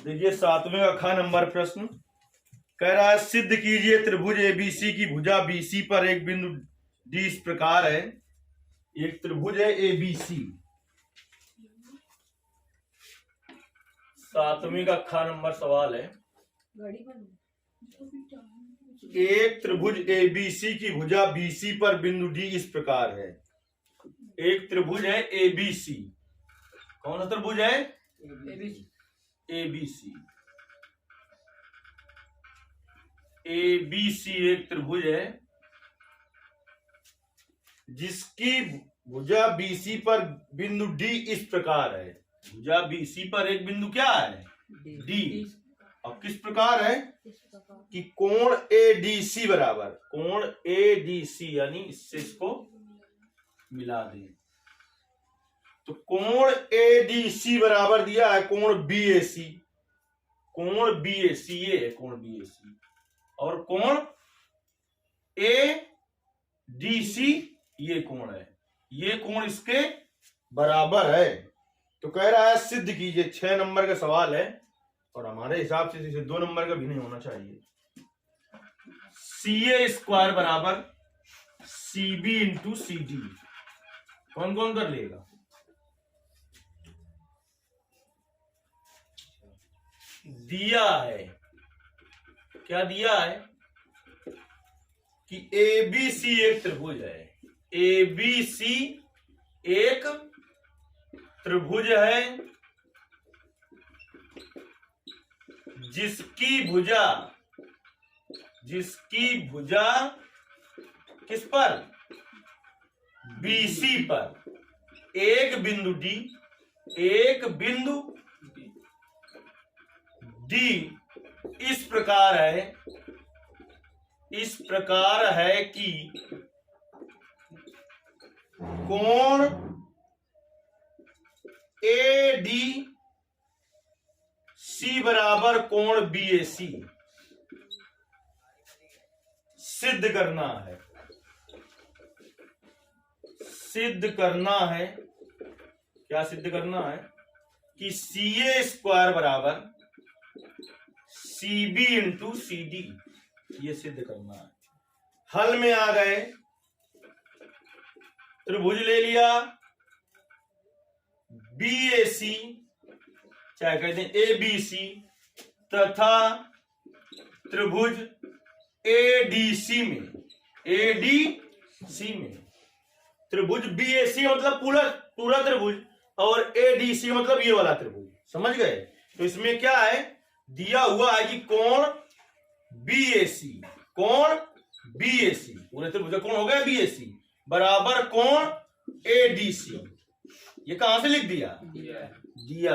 देखिए 7वें का ख नंबर प्रश्न कह रहा है सिद्ध कीजिए त्रिभुज एबीसी की भुजा बीसी पर एक बिंदु डी इस प्रकार है। एक त्रिभुज है एबीसी। 7वें का ख नंबर सवाल है। एक त्रिभुज एबीसी की भुजा बीसी पर बिंदु डी इस प्रकार है। एक त्रिभुज है एबीसी। कौन सा त्रिभुज है? एबीसी। एबीसी एक त्रिभुज है जिसकी भुजा बीसी पर बिंदु डी इस प्रकार है। भुजा बीसी पर एक बिंदु क्या है? डी। अब किस प्रकार है कि कोण एडीसी बराबर, कोण एडीसी यानी इससे इसको मिला दें तो कोण एडीसी बराबर दिया है कोण बीएसी। कोण बीएसी ये है कोण बीएसी और कोण एडीसी ये कोण है। ये कोण इसके बराबर है। तो कह रहा है सिद्ध कीजिए। 6 नंबर का सवाल है और हमारे हिसाब से इसे 2 नंबर का भी नहीं होना चाहिए। CA स्क्वायर बराबर CB इंटू CD। कौन कौन कर लेगा? दिया है, क्या दिया है कि ABC एक त्रिभुज है। ABC एक त्रिभुज है जिसकी भुजा किस पर? BC पर एक बिंदु D, एक बिंदु D इस प्रकार है कि कोण ADC बराबर कोण BAC सिद्ध करना है। क्या सिद्ध करना है कि CA स्क्वायर बराबर CB इंटू CD ये सिद्ध करना है। हल में आ गए, त्रिभुज ले लिया BAC चाहे कहते हैं ABC तथा त्रिभुज ADC में त्रिभुज BAC मतलब पूरा त्रिभुज और ADC मतलब ये वाला त्रिभुज। समझ गए? तो इसमें क्या है दिया हुआ है कि कोण BAC पूरे त्रिभुज का कोण हो गया BAC बराबर कोण ADC। ये कहां से लिख दिया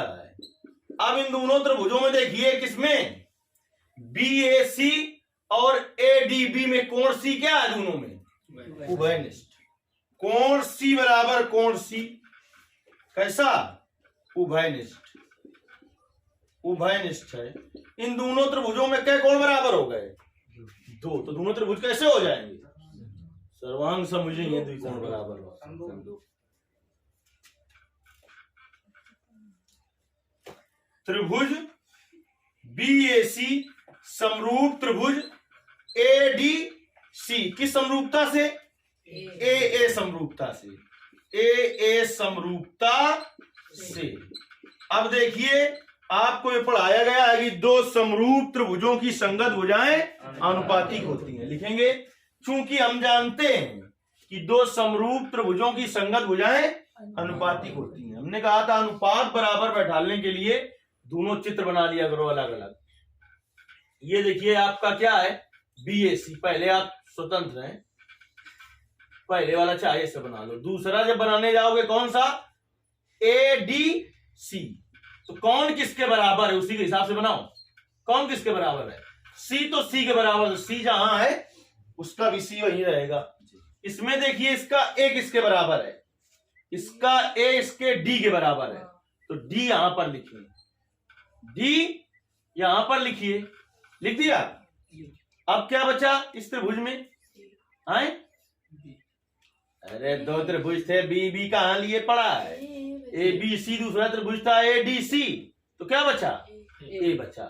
है। अब इन दोनों त्रिभुजों में देखिए किसमें BAC और ADB में कोण C क्या है? दोनों में उभयनिष्ठ। कोण C बराबर कोण C कैसा? उभयनिष्ठ है। इन दोनों त्रिभुजों में क्या कोण बराबर हो गए? 2। तो दोनों त्रिभुज कैसे हो जाएंगे? सर्वांग सममुचयी द्विकोण बराबर हो। त्रिभुज BAC समरूप त्रिभुज ADC किस समरूपता से? AA समरूपता से। अब देखिए आपको ये पढ़ाया गया है कि 2 समरूप त्रिभुजों की संगत भुजाएं आनुपातिक होती हैं। लिखेंगे चूंकि हम जानते हैं कि 2 समरूप त्रिभुजों की संगत भुजाएं अनुपातिक होती हैं। हमने कहा था अनुपात बराबर बैठाने के लिए दोनों चित्र बना लिया करो अलग अलग। ये देखिए आपका क्या है BAC। पहले आप स्वतंत्र हैं, पहले वाला चाहे से बना लो। दूसरा जब बनाने जाओगे कौन सा? ADC। तो कौन किसके बराबर है उसी के हिसाब से बनाओ। कौन किसके बराबर है? C तो C के बराबर। तो C जहां है उसका भी C वहीं रहेगा। इसमें देखिए इसका A किसके बराबर है? इसका A इसके D के बराबर है। तो D यहां पर लिखिए, D यहां पर लिखिए। लिख दिया। अब क्या बचा इस त्रिभुज में? आए अरे 2 त्रिभुज थे, BB कहां लिए पड़ा है? ABC दूसरा त्रिभुज था ADC। तो क्या बचा? ए बचा।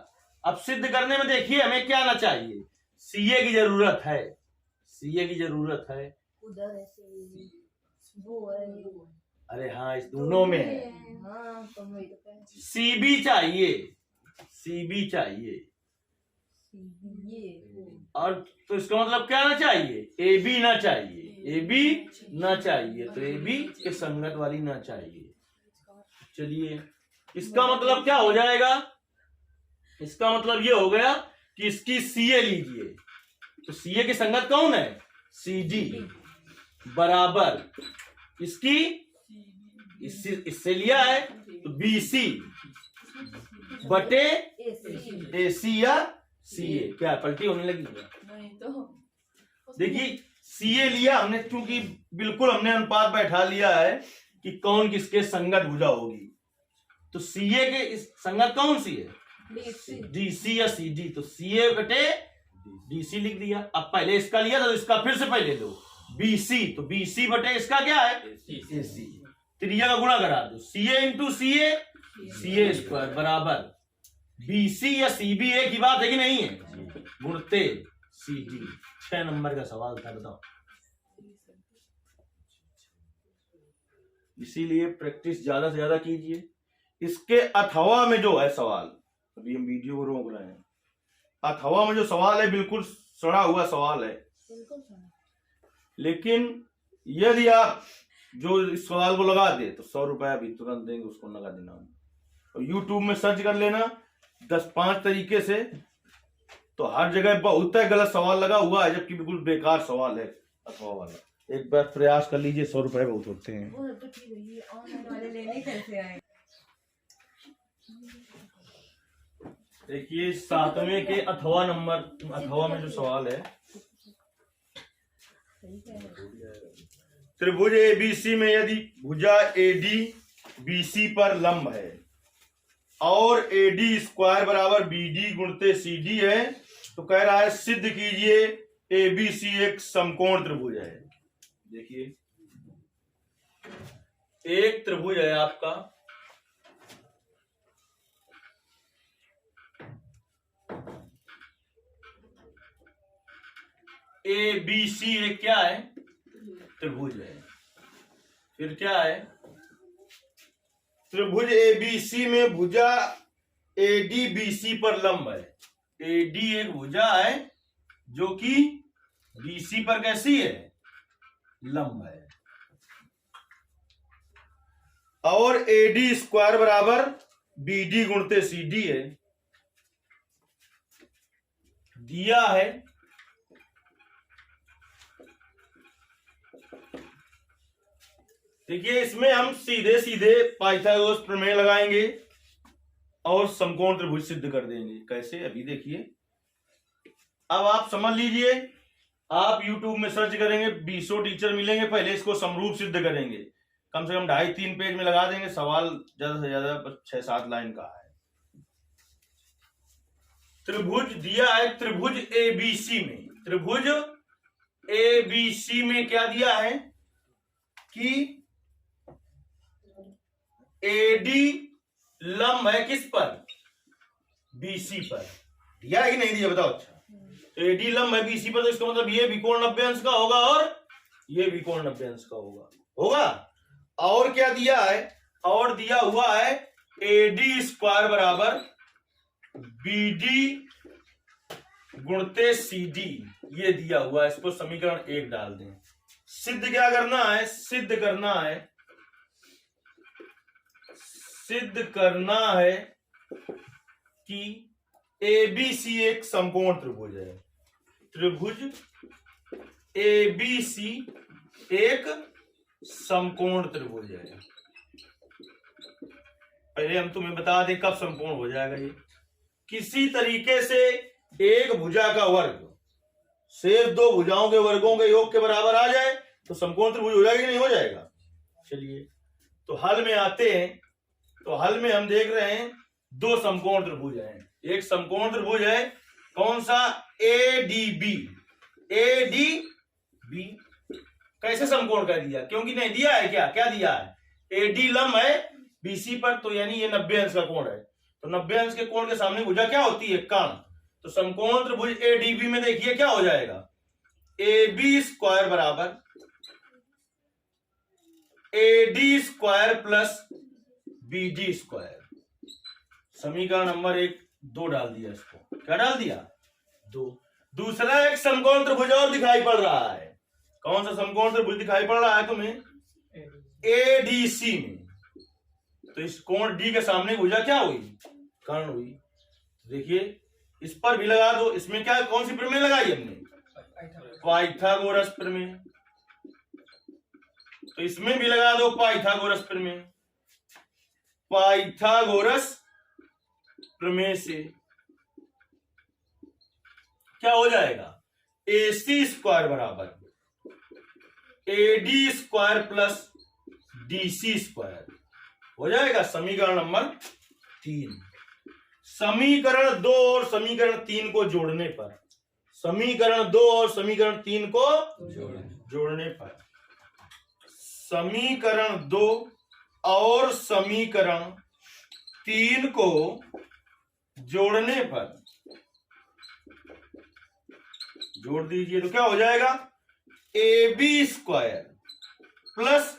अब सिद्ध करने में देखिए हमें क्या ना चाहिए, सीए की जरूरत है, सीए की जरूरत है। उधर ऐसे वो है, अरे हाँ इस दोनों में है। हाँ तो वही तो कह सीबी चाहिए, सीबी चाहिए। ये और तो इसका मतलब क्या ना चाहिए, ए बी ना चाहिए, ए बी ना चाहिए, तो ए बी के संगत वाली ना चाहिए। चलिए इसका मतलब क्या हो जाएगा, इसका मतलब ये हो गया कि इसकी सीए लीजिए, तो सीए की संगत कौन है, सी डी बराबर इसकी इससे लिया है तो बी सी बटे ए सी या सी ए। क्या पलटी होने लगी है? नहीं तो देखिए सीए लिया हमने, क्योंकि बिल्कुल हमने अनुपात बैठा लिया है कि कौन किसके संगत भुजा होगी। तो सीए के इस संगत कौन सी है, डीसी या सी डी, तो सीए बटे डीसी लिख दिया। अब पहले इसका लिया था तो इसका फिर से पहले लो बीसी, तो बीसी बटे इसका क्या है एसी, त्रिज्या का गुणा करा दो, CA into CA, CA square बराबर बीसी या सीबी एक ही बात है कि नहीं है, गुणते सी डी। 6 नंबर का सवाल था, बताओ। इसीलिए प्रैक्टिस ज्यादा से ज्यादा कीजिए। इसके अथवा में जो है सवाल, अभी हम वीडियो को रोक रहे हैं, अथवा में जो सवाल है बिल्कुल सड़ा हुआ सवाल है, लेकिन यदि आप जो इस सवाल को लगा दे तो 100 रुपया भी तुरंत देंगे, उसको लगा देना। और यूट्यूब में सर्च कर लेना 10-5 तरीके से, तो हर जगह बहुत गलत सवाल लगा हुआ है, जबकि बिल्कुल बेकार सवाल है अथवा वाला। एक बार प्रयास कर लीजिए, 100 रुपए बहुत होते हैं। वो तो ठीक है, ये ऑनलाइन वाले लेने कैसे आए? देखिए 7वें के अथवा नंबर, अथवा में जो सवाल है, त्रिभुज एबीसी में यदि भुजा एडी बीसी पर लंब है और एडी स्क्वायर बराबर बीडी गुणते सीडी है, तो कह रहा है सिद्ध कीजिए एबीसी एक समकोण त्रिभुज है। देखिए एक त्रिभुज है आपका, ए बी सी एक क्या है, त्रिभुज है। फिर क्या है, त्रिभुज ए बी सी में भुजा एडी बीसी पर लंब है। एडी एक भुजा है जो कि बीसी पर कैसी है, लंब है। और एडी स्क्वायर बराबर बीडी गुणते सीडी है, दिया है। देखिए इसमें हम सीधे सीधे पाइथागोरस प्रमेय लगाएंगे और समकोण त्रिभुज सिद्ध कर देंगे। कैसे, अभी देखिए। अब आप समझ लीजिए, आप YouTube में सर्च करेंगे, 20 टीचर मिलेंगे, पहले इसको समरूप सिद्ध करेंगे। कम से कम 2.5-3 पेज में लगा देंगे। सवाल ज्यादा से ज्यादा 6-7 लाइन का है। त्रिभुज दिया है, त्रिभुज एबीसी में, त्रिभुज एबीसी में क्या दिया है कि एडी लंब है किस पर, बीसी पर। दिया है कि नहीं दिया, बताओ। अच्छा, एडी लंब है बीसी पर, तो इसका मतलब ये भी कोण 90 अंश का होगा और ये भी कोण 90 अंश का होगा। और क्या दिया है, और दिया हुआ है एडी स्क्वायर बराबर बीडी गुणते सीडी, ये दिया हुआ है। इसको समीकरण 1 डाल दें। सिद्ध क्या करना है, सिद्ध करना है कि एबीसी एक समकोण त्रिभुज है। त्रिभुज एबीसी एक समकोण त्रिभुज है। पहले हम तुम्हें बता दें कब समकोण हो जाएगा ये। किसी तरीके से एक भुजा का वर्ग शेष 2 भुजाओं के वर्गों के योग के बराबर आ जाए तो समकोण त्रिभुज हो जाएगा कि नहीं हो जाएगा। चलिए तो हल में आते हैं। तो हल में हम देख रहे हैं 2 समकोण त्रिभुज हैं। एक समकोण त्रिभुज है कौन सा, एडीबी। एडीबी कैसे समकोण कर दिया, क्योंकि नहीं दिया है, क्या दिया है, एडी लंब है बीसी पर, तो यानी ये 90 अंश का कोण है। तो 90 अंश के कोण के सामने भुजा क्या होती है? कर्ण। तो समकोण त्रिभुज एडीबी में देखिए क्या हो जाएगा, AB स्क्वायर बराबर AD square plus BD square. समीकरण नंबर 1 2 डाल दिया इसको, क्या डाल दिया? 2। दूसरा एक समकोण त्रिभुज और दिखाई पड़ रहा है। कौन सा समकोण त्रिभुज दिखाई पड़ रहा है तुम्हें? ADC में। तो इस कोण D के सामने भुजा क्या हुई? कर्ण हुई। देखिए इस पर भी लगा दो। इसमें क्या, कौन सी प्रमेय लगाई हमने? पाइथागोरस प्रमेय। तो इसमें भी लगा दो पाइथागोरस प्रमेय। पाइथागोरस प्रमेय से क्या हो जाएगा? AC स्क्वायर बराबर AD square plus DC square हो जाएगा। समीकरण नंबर 3। समीकरण 2 और समीकरण 3 को जोड़ने पर, समीकरण 2 और समीकरण 3 को जोड़ने पर, समीकरण 2 और समीकरण 3 को जोड़ने पर, जोड़ दीजिए तो क्या हो जाएगा? AB square plus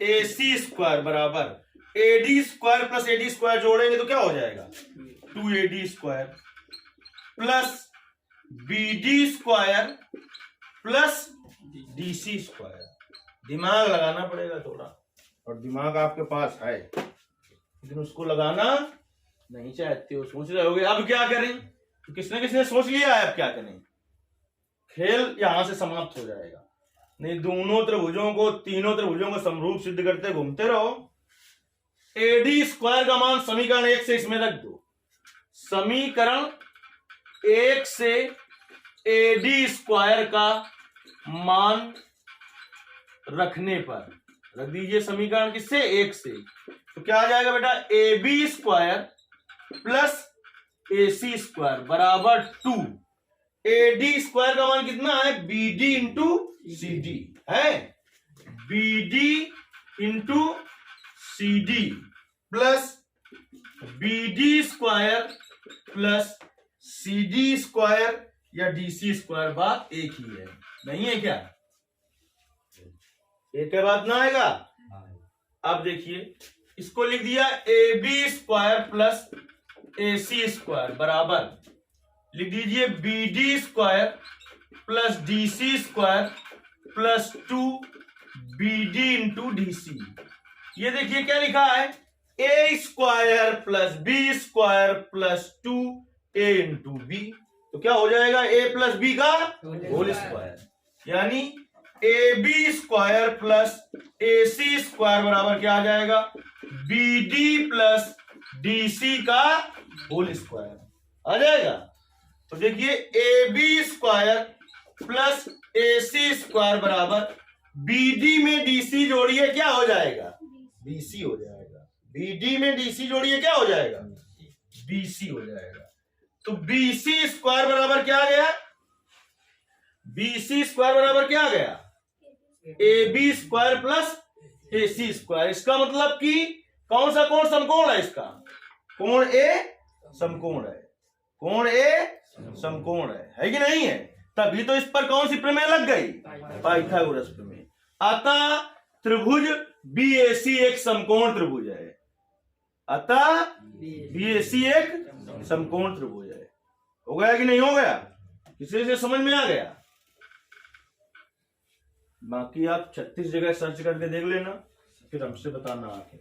AC square बराबर AD square plus AD square जोड़ेंगे तो क्या हो जाएगा? 2AD square plus BD square plus DC square. दिमाग लगाना पड़ेगा थोड़ा, और दिमाग आपके पास है लेकिन उसको लगाना नहीं चाहते हो। सोच रहे होगे अब क्या करें, तो किसने किसने सोच लिया है अब क्या करें? खेल यहां से समाप्त हो जाएगा। नहीं, दोनों त्रिभुजों को, तीनों त्रिभुजों को समरूप सिद्ध करते घूमते रहो। AD स्क्वायर का मान समीकरण 1 से इसमें रख दो। समीकरण 1 से AD स्क्वायर का मान रखने पर, रख दीजिए समीकरण किससे? 1 से। तो क्या आ जाएगा बेटा? AB square plus AC square बराबर 2। AD स्क्वायर का मान कितना है? BD इंटू CD है। BD into CD plus BD square plus CD square या DC स्क्वायर, बात एक ही है, नहीं है क्या? एक है बात ना आएगा। अब देखिए इसको लिख दिया AB square plus AC square बराबर, लिख दीजिए BD square plus DC square plus 2BD into DC। ये देखिए क्या लिखा है? A square plus B square plus 2A into B। तो क्या हो जाएगा? A प्लस B का होल स्क्वायर, यानी AB square plus AC square बराबर क्या आ जाएगा? BD प्लस DC का होल स्क्वायर आ जाएगा। तो देखिए AB square plus AC square बराबर BD में DC जोड़िए क्या हो जाएगा? BC हो जाएगा। BD में DC जोड़िए क्या हो जाएगा? BC हो जाएगा। तो BC स्क्वायर बराबर क्या आ गया? BC स्क्वायर बराबर क्या आ गया? AB square plus AC square. इसका मतलब कि कौन सा कोण समकोण है? इसका कोण A समकोण है, कोण A समकोण है कि नहीं है? तभी तो इस पर कौन सी प्रमेय लग गई? पाइथागोरस प्रमेय। अतः त्रिभुज BAC एक समकोण त्रिभुज है। अतः BAC एक समकोण त्रिभुज है। हो गया कि नहीं हो गया? किसी से समझ में आ गया? बाकी आप 36 जगह सर्च करके देख लेना, फिर हमसे बताना आके।